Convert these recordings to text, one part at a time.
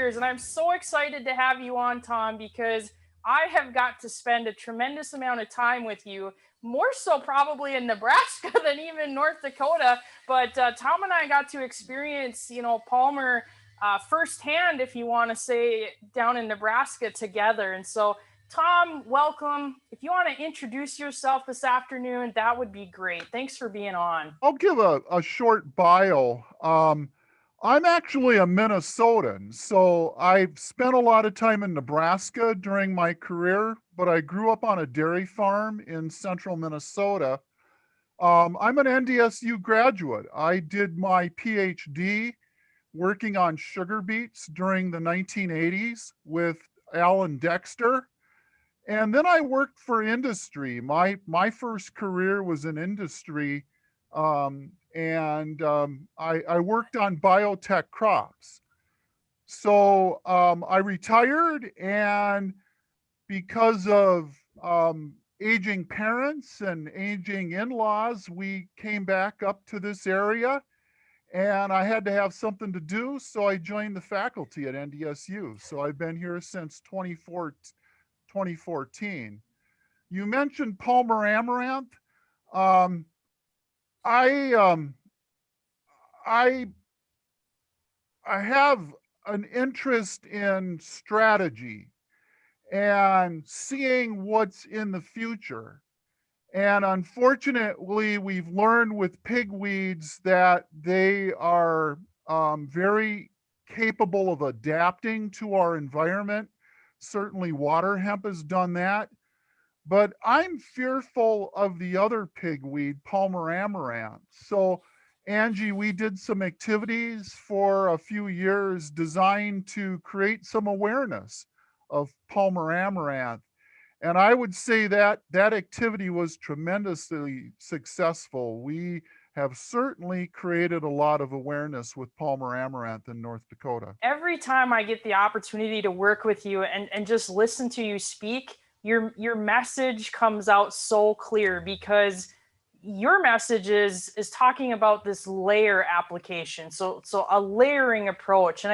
years. And I'm so excited to have you on, Tom, because I have got to spend a tremendous amount of time with you, more so probably in Nebraska than even North Dakota. But Tom and I got to experience, Palmer firsthand, if you want to say, down in Nebraska together. And so, Tom, welcome. If you want to introduce yourself this afternoon, that would be great. Thanks for being on. I'll give a short bio. I'm actually a Minnesotan, so I've spent a lot of time in Nebraska during my career, but I grew up on a dairy farm in central Minnesota. I'm an NDSU graduate. I did my PhD working on sugar beets during the 1980s with Alan Dexter. And then I worked for industry. My first career was in industry, I worked on biotech crops. So I retired, and because of aging parents and aging in-laws, we came back up to this area, and I had to have something to do, so I joined the faculty at NDSU. So I've been here since 2014. You mentioned Palmer Amaranth. Um, I um, I I have an interest in strategy and seeing what's in the future. And unfortunately, we've learned with pigweeds that they are very capable of adapting to our environment. Certainly, water hemp has done that. But I'm fearful of the other pigweed, Palmer amaranth. So, Angie, we did some activities for a few years designed to create some awareness of Palmer amaranth. And I would say that that activity was tremendously successful. We have certainly created a lot of awareness with Palmer amaranth in North Dakota. Every time I get the opportunity to work with you and just listen to you speak, your message comes out so clear because your message is talking about this layer application. So a layering approach. And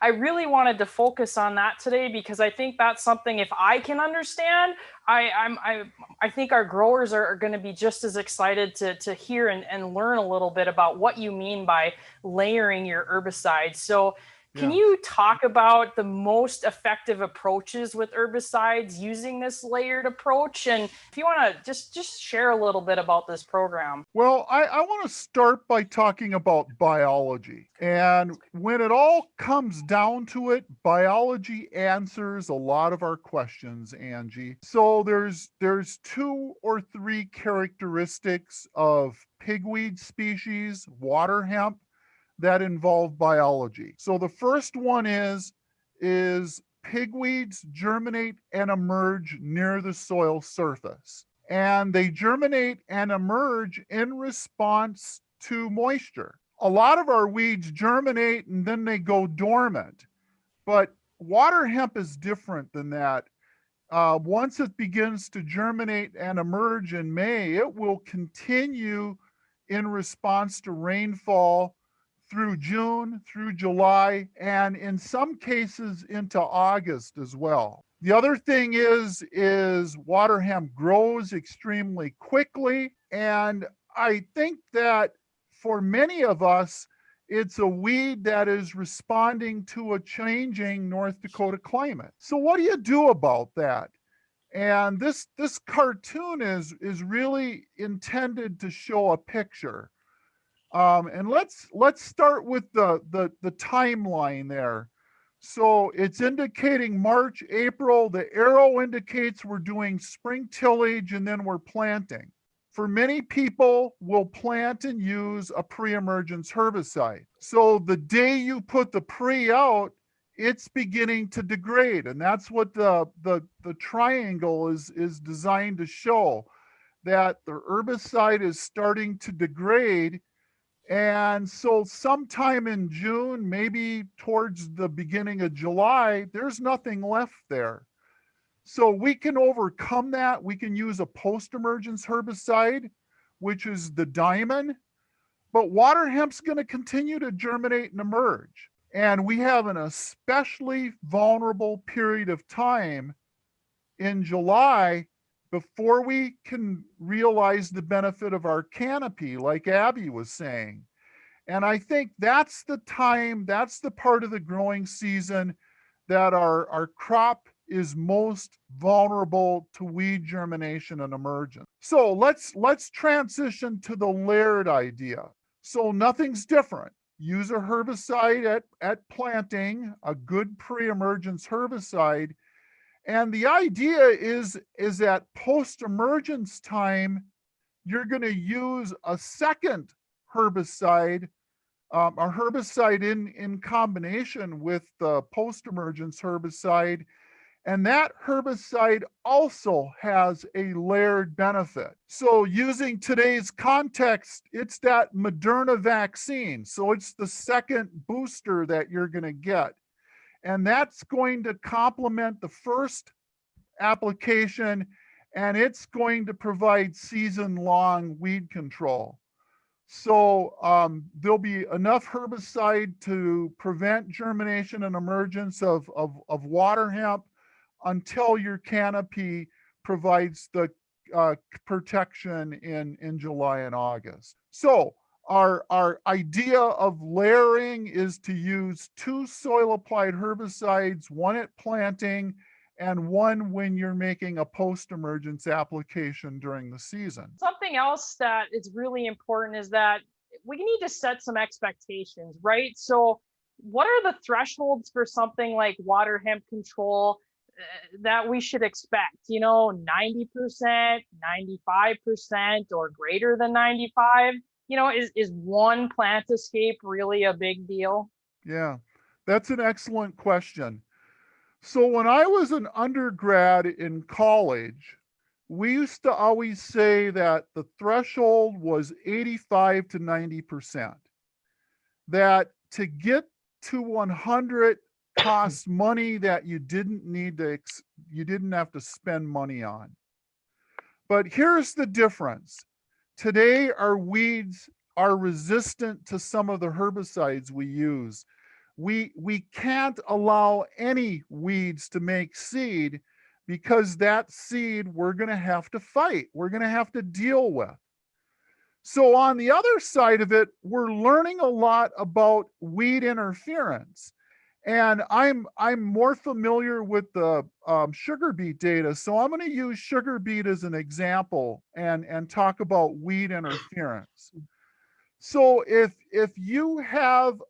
I really wanted to focus on that today because I think that's something, if I can understand, I think our growers are going to be just as excited to hear and learn a little bit about what you mean by layering your herbicide. So can Yeah. you talk about the most effective approaches with herbicides using this layered approach? And if you want to just share a little bit about this program. Well, I want to start by talking about biology. And when it all comes down to it, biology answers a lot of our questions, Angie. So there's two or three characteristics of pigweed species, water hemp, that involve biology. So the first one is pigweeds germinate and emerge near the soil surface. And they germinate and emerge in response to moisture. A lot of our weeds germinate and then they go dormant, but water hemp is different than that. Once it begins to germinate and emerge in May, it will continue in response to rainfall through June, through July, and in some cases into August as well. The other thing is water hemp grows extremely quickly, and I think that for many of us, it's a weed that is responding to a changing North Dakota climate. So what do you do about that? And this cartoon is really intended to show a picture. And let's start with the timeline there. So it's indicating March, April. The arrow indicates we're doing spring tillage and then we're planting. For many people, we'll plant and use a pre-emergence herbicide. So the day you put the pre out, it's beginning to degrade. And that's what the triangle is designed to show, that the herbicide is starting to degrade. And so sometime in June, maybe towards the beginning of July, there's nothing left there. So we can overcome that. We can use a post-emergence herbicide, which is the diamond. But water hemp's going to continue to germinate and emerge. And we have an especially vulnerable period of time in July before we can realize the benefit of our canopy, like Abby was saying. And I think that's the time, that's the part of the growing season that our crop is most vulnerable to weed germination and emergence. So let's transition to the layered idea. So nothing's different. Use a herbicide at planting, a good pre-emergence herbicide. And the idea is that post-emergence time, you're going to use a second herbicide, a herbicide in combination with the post-emergence herbicide. And that herbicide also has a layered benefit. So using today's context, it's that Moderna vaccine. So it's the second booster that you're going to get. And that's going to complement the first application, and it's going to provide season-long weed control. So there'll be enough herbicide to prevent germination and emergence of water hemp until your canopy provides the protection in July and August. So our idea of layering is to use 2 soil applied herbicides, one at planting and one when you're making a post-emergence application during the season. Something else that is really important is that we need to set some expectations, right? So what are the thresholds for something like water hemp control that we should expect? 90%, 95%, or greater than 95? Is one plant escape really a big deal? Yeah, that's an excellent question. So when I was an undergrad in college, we used to always say that the threshold was 85 to 90%. That to get to 100 costs money that you didn't have to spend money on. But here's the difference. Today, our weeds are resistant to some of the herbicides we use. We can't allow any weeds to make seed because that seed we're going to have to fight. We're going to have to deal with. So on the other side of it, we're learning a lot about weed interference. And I'm more familiar with the sugar beet data. So I'm going to use sugar beet as an example and talk about weed interference. So if you have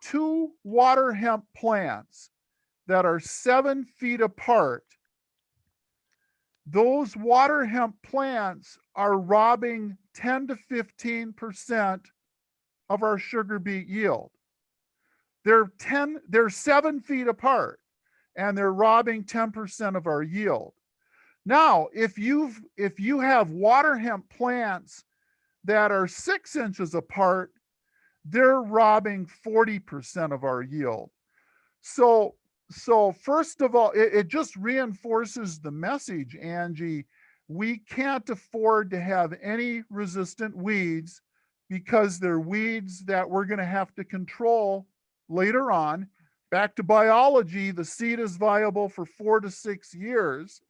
2 water hemp plants that are 7 feet apart, those water hemp plants are robbing 10 to 15% of our sugar beet yield. They're 7 feet apart, and they're robbing 10% of our yield. Now, if you have water hemp plants that are 6 inches apart, they're robbing 40% of our yield. So first of all, it just reinforces the message, Angie. We can't afford to have any resistant weeds because they're weeds that we're going to have to control later on. Back to biology, the seed is viable for 4 to 6 years.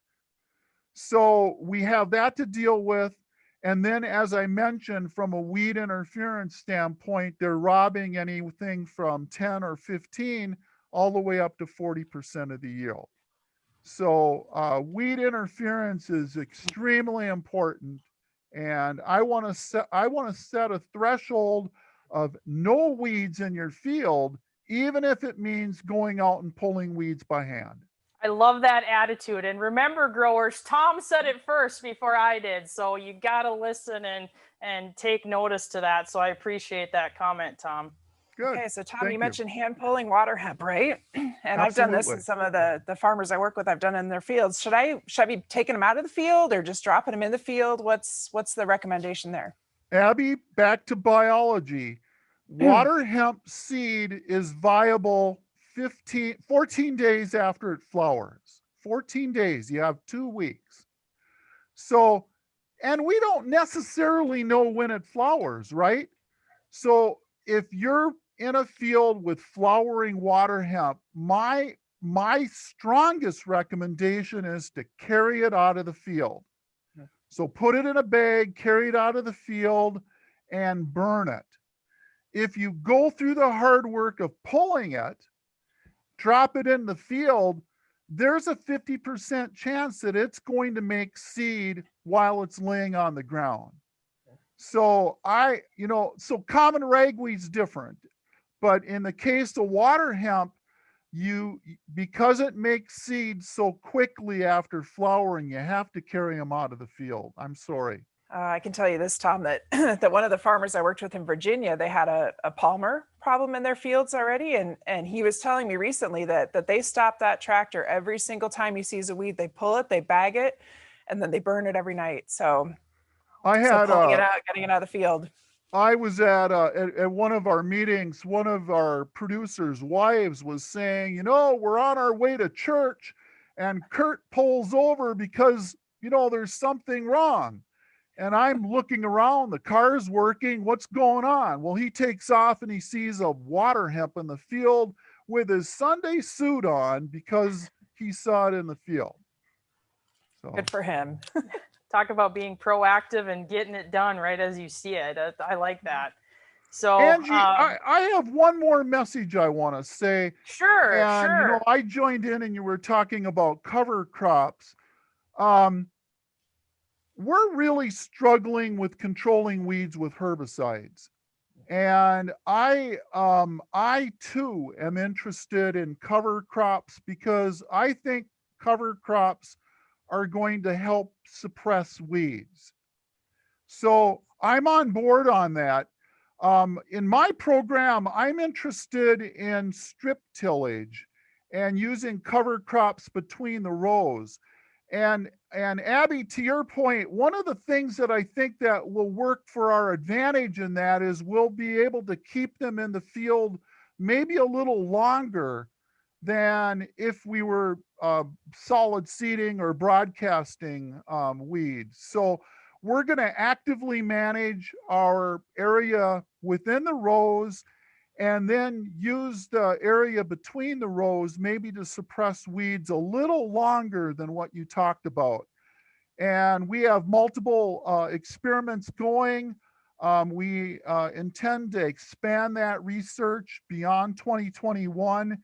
So we have that to deal with. And then, as I mentioned, from a weed interference standpoint, they're robbing anything from 10 or 15 all the way up to 40% of the yield. So weed interference is extremely important. And I want to set a threshold of no weeds in your field, even if it means going out and pulling weeds by hand. I love that attitude. And remember, growers, Tom said it first before I did. So you got to listen and take notice to that. So I appreciate that comment, Tom. Good. Okay, so Tom, you mentioned hand pulling water hemp, right? And Absolutely. I've done this in some of the farmers I work with. I've done it in their fields. Should I be taking them out of the field or just dropping them in the field? What's the recommendation there? Abby, back to biology. Water hemp seed is viable 14 days after it flowers. 14 days, you have 2 weeks. So, and we don't necessarily know when it flowers, right? So if you're in a field with flowering water hemp, my strongest recommendation is to carry it out of the field. So put it in a bag, carry it out of the field, and burn it. If you go through the hard work of pulling it, drop it in the field, there's a 50% chance that it's going to make seed while it's laying on the ground. So so common ragweed's different, but in the case of water hemp, because it makes seeds so quickly after flowering, you have to carry them out of the field. I'm sorry. I can tell you this, Tom, that that one of the farmers I worked with in Virginia, they had a palmer problem in their fields already. And he was telling me recently that they stop that tractor every single time he sees a weed. They pull it, they bag it, and then they burn it every night. So pulling it out, getting it out of the field. I was at one of our meetings, one of our producers' wives was saying, we're on our way to church, and Kurt pulls over because, there's something wrong. And I'm looking around, the car's working, what's going on? Well, he takes off and he sees a water hemp in the field with his Sunday suit on because he saw it in the field. So. Good for him. Talk about being proactive and getting it done right as you see it. I like that. So Angie, I have one more message I want to say. Sure. I joined in and you were talking about cover crops. We're really struggling with controlling weeds with herbicides. And I too am interested in cover crops because I think cover crops are going to help suppress weeds. So I'm on board on that. In my program, I'm interested in strip tillage and using cover crops between the rows. And Abby, to your point, one of the things that I think that will work for our advantage in that is we'll be able to keep them in the field maybe a little longer than if we were solid seeding or broadcasting weeds. So we're going to actively manage our area within the rows and then use the area between the rows maybe to suppress weeds a little longer than what you talked about. And we have multiple experiments going. We intend to expand that research beyond 2021.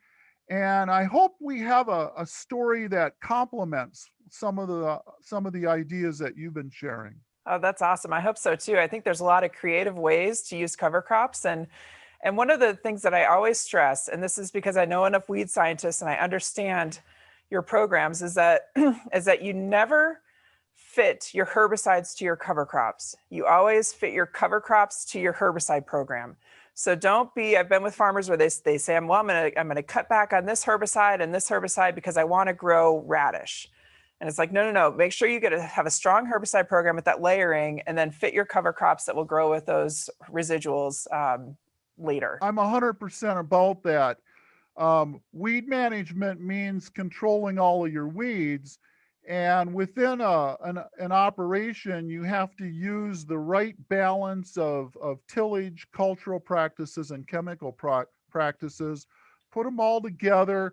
And I hope we have a story that complements some of the ideas that you've been sharing. Oh, that's awesome. I hope so too. I think there's a lot of creative ways to use cover crops. And one of the things that I always stress, and this is because I know enough weed scientists and I understand your programs, is that you never fit your herbicides to your cover crops. You always fit your cover crops to your herbicide program. So I've been with farmers where they say, I'm going to cut back on this herbicide and this herbicide because I want to grow radish. And it's like, no, make sure you have a strong herbicide program with that layering and then fit your cover crops that will grow with those residuals later. I'm 100% about that. Weed management means controlling all of your weeds. And within an operation, you have to use the right balance of tillage, cultural practices, and chemical practices, put them all together,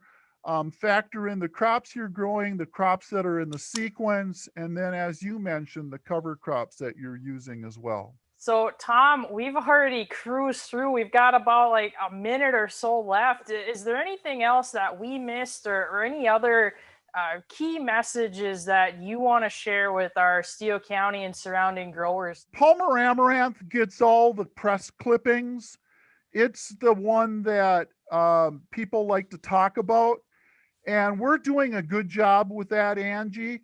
factor in the crops you're growing, the crops that are in the sequence, and then, as you mentioned, the cover crops that you're using as well. So Tom, we've already cruised through. We've got about like a minute or so left. Is there anything else that we missed or any other key messages that you want to share with our Steele County and surrounding growers? Palmer Amaranth gets all the press clippings. It's the one that people like to talk about. And we're doing a good job with that, Angie.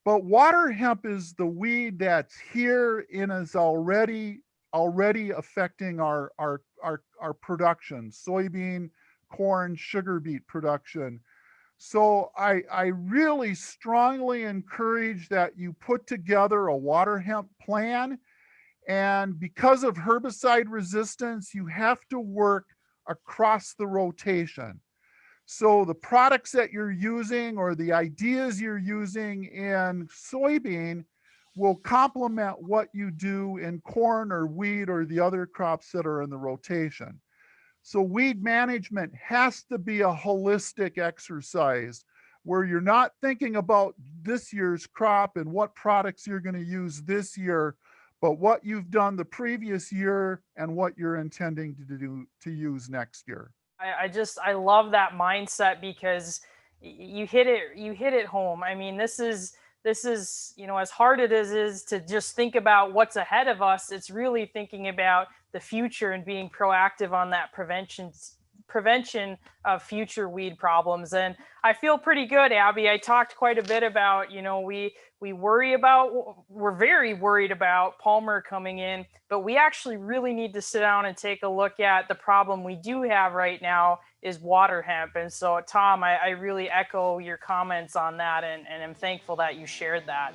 But water hemp is the weed that's here and is already affecting our production, soybean, corn, sugar beet production. So I really strongly encourage that you put together a water hemp plan. And because of herbicide resistance, you have to work across the rotation. So the products that you're using or the ideas you're using in soybean, will complement what you do in corn or wheat or the other crops that are in the rotation. So weed management has to be a holistic exercise where you're not thinking about this year's crop and what products you're going to use this year, but what you've done the previous year and what you're intending to use next year. I love that mindset because you hit it home. I mean, this is as hard it is to just think about what's ahead of us. It's really thinking about the future and being proactive on that prevention of future weed problems. And I feel pretty good, Abby. I talked quite a bit about, we're very worried about Palmer coming in, but we actually really need to sit down and take a look at the problem we do have right now is water hemp. And so, Tom, I really echo your comments on that, and I'm thankful that you shared that.